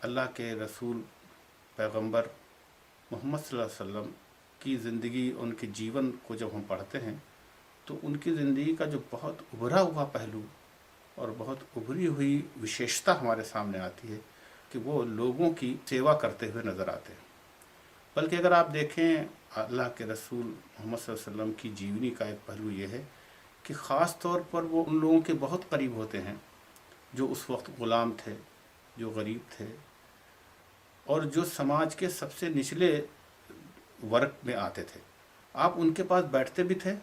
अल्लाह के रसूल पैगंबर मोहम्मद सल्लल्लाहु अलैहि वसल्लम की ज़िंदगी, उनके जीवन को जब हम पढ़ते हैं तो उनकी ज़िंदगी का जो बहुत उभरा हुआ पहलू और बहुत उभरी हुई विशेषता हमारे सामने आती है कि वो लोगों की सेवा करते हुए नज़र आते हैं। बल्कि अगर आप देखें अल्लाह के रसूल मोहम्मद सल्लल्लाहु अलैहि वसल्लम की जीवनी का एक पहलू ये है कि ख़ास तौर पर वो उन लोगों के बहुत करीब होते हैं जो उस वक्त ग़ुलाम थे, जो गरीब थे और जो समाज के सबसे निचले वर्ग में आते थे। आप उनके पास बैठते भी थे,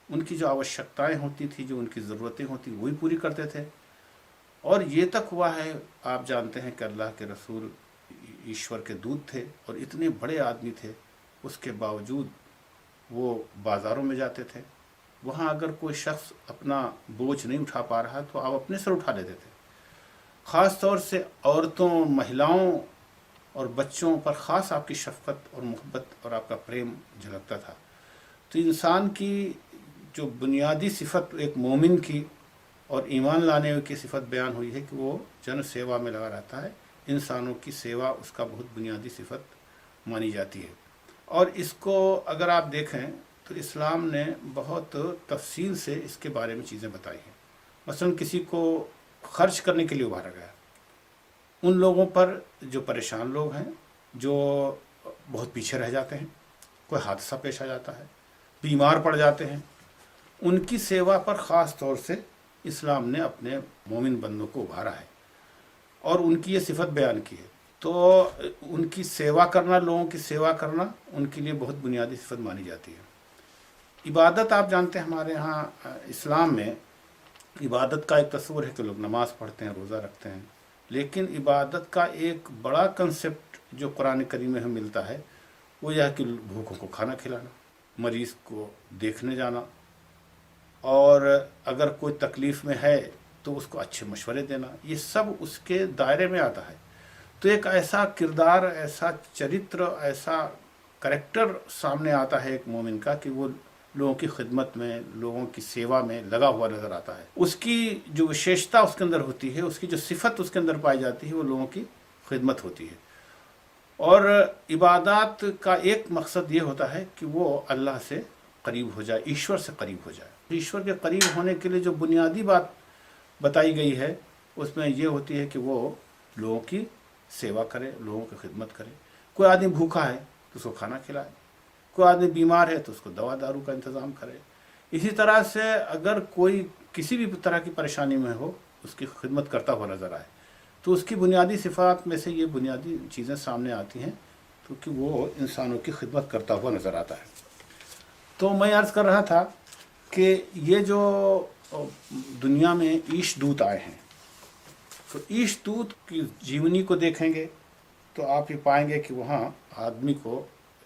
उनकी जो आवश्यकताएं होती थी, जो उनकी ज़रूरतें होती वही पूरी करते थे। और ये तक हुआ है, आप जानते हैं कि अल्लाह के रसूल ईश्वर के दूत थे और इतने बड़े आदमी थे, उसके बावजूद वो बाज़ारों में जाते थे। वहाँ अगर कोई शख्स अपना बोझ नहीं उठा पा रहा तो आप अपने सर उठा लेते थे। ख़ास तौर से औरतों, महिलाओं और बच्चों पर ख़ास आपकी शफ़क़त और मोहब्बत और आपका प्रेम झलकता था। तो इंसान की जो बुनियादी सिफ़त एक मोमिन की और ईमान लाने की सिफ़त बयान हुई है कि वो जन सेवा में लगा रहता है। इंसानों की सेवा उसका बहुत बुनियादी सिफ़त मानी जाती है। और इसको अगर आप देखें तो इस्लाम ने बहुत तफसील से इसके बारे में चीज़ें बताई हैं। मसलन किसी को खर्च करने के लिए उभारा गया, उन लोगों पर जो परेशान लोग हैं, जो बहुत पीछे रह जाते हैं, कोई हादसा पेश आ जाता है, बीमार पड़ जाते हैं, उनकी सेवा पर ख़ास तौर से इस्लाम ने अपने मोमिन बंदों को उभारा है और उनकी ये सिफ़त बयान की है। तो उनकी सेवा करना, लोगों की सेवा करना उनके लिए बहुत बुनियादी सिफ़त मानी जाती है। इबादत, आप जानते हैं हमारे यहाँ इस्लाम में इबादत का एक तस्वुर है कि लोग नमाज़ पढ़ते हैं, रोज़ा रखते हैं, लेकिन इबादत का एक बड़ा कंसेप्ट जो कुरान करीम में हमें मिलता है वो यह है कि भूखों को खाना खिलाना, मरीज़ को देखने जाना और अगर कोई तकलीफ़ में है तो उसको अच्छे मशवरे देना, ये सब उसके दायरे में आता है। तो एक ऐसा किरदार, ऐसा चरित्र, ऐसा करैक्टर सामने आता है एक मोमिन का कि वो लोगों की खिदमत में, लोगों की सेवा में लगा हुआ नज़र आता है। उसकी जो विशेषता उसके अंदर होती है, उसकी जो सिफ़त उसके अंदर पाई जाती है, वो लोगों की खिदमत होती है। और इबादत का एक मकसद ये होता है कि वो अल्लाह से करीब हो जाए, ईश्वर से करीब हो जाए। ईश्वर के करीब होने के लिए जो बुनियादी बात बताई गई है उसमें ये होती है कि वो लोगों की सेवा करे, लोगों की खिदमत करे। कोई आदमी भूखा है तो उसको खाना खिलाए, कोई आदमी बीमार है तो उसको दवा दारू का इंतज़ाम करे। इसी तरह से अगर कोई किसी भी तरह की परेशानी में हो, उसकी खिदमत करता हुआ नज़र आए तो उसकी बुनियादी सिफ़ात में से ये बुनियादी चीज़ें सामने आती हैं, क्योंकि वो इंसानों की खिदमत करता हुआ नज़र आता है। तो मैं अर्ज़ कर रहा था कि ये जो दुनिया में ईश दूत आए हैं, तो ईश दूत की जीवनी को देखेंगे तो आप ये पाएंगे कि वहाँ आदमी को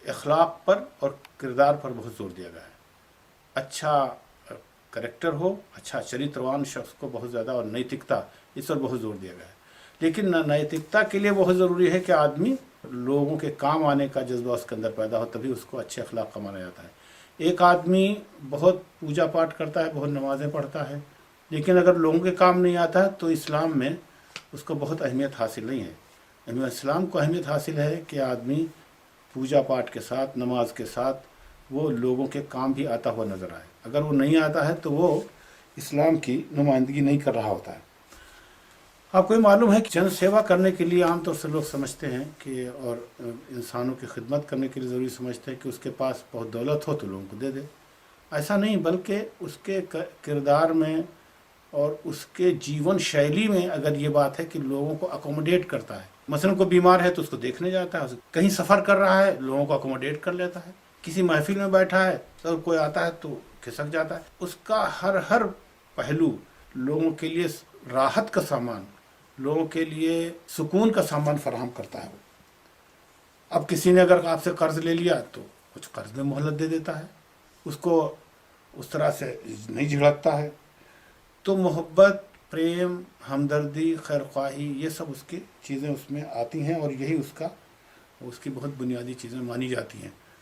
अखलाक पर और किरदार पर बहुत ज़ोर दिया गया है। अच्छा करैक्टर हो, अच्छा चरित्रवान शख्स को बहुत ज़्यादा, और नैतिकता, इस पर बहुत ज़ोर दिया गया है। लेकिन नैतिकता के लिए बहुत ज़रूरी है कि आदमी लोगों के काम आने का जज्बा उसके अंदर पैदा हो, तभी उसको अच्छे अखलाक का माना जाता है। एक आदमी बहुत पूजा पाठ करता है, बहुत नमाज़ें पढ़ता है, लेकिन अगर लोगों के काम नहीं आता है तो इस्लाम में उसको बहुत अहमियत हासिल नहीं है। इस्लाम को अहमियत हासिल है कि आदमी पूजा पाठ के साथ, नमाज के साथ वो लोगों के काम भी आता हुआ नज़र आए। अगर वो नहीं आता है तो वो इस्लाम की नुमाइंदगी नहीं कर रहा होता है। आपको ये मालूम है कि जन सेवा करने के लिए आमतौर से लोग समझते हैं कि, और इंसानों की खिदमत करने के लिए ज़रूरी समझते हैं कि उसके पास बहुत दौलत हो तो लोगों को दे दे। ऐसा नहीं, बल्कि उसके किरदार में और उसके जीवन शैली में अगर ये बात है कि लोगों को अकोमोडेट करता है। मसलन कोई बीमार है तो उसको देखने जाता है, कहीं सफ़र कर रहा है लोगों को अकोमोडेट कर लेता है, किसी महफिल में बैठा है तो कोई आता है तो खिसक जाता है। उसका हर पहलू लोगों के लिए राहत का सामान, लोगों के लिए सुकून का सामान फराहम करता है। अब किसी ने अगर आपसे कर्ज ले लिया तो कुछ कर्ज में मोहलत दे देता है, उसको उस तरह से नहीं झिड़कता है। तो मोहब्बत, प्रेम, हमदर्दी, खैर ख्वाही, ये सब उसकी चीज़ें उसमें आती हैं और यही उसकी बहुत बुनियादी चीज़ें मानी जाती हैं।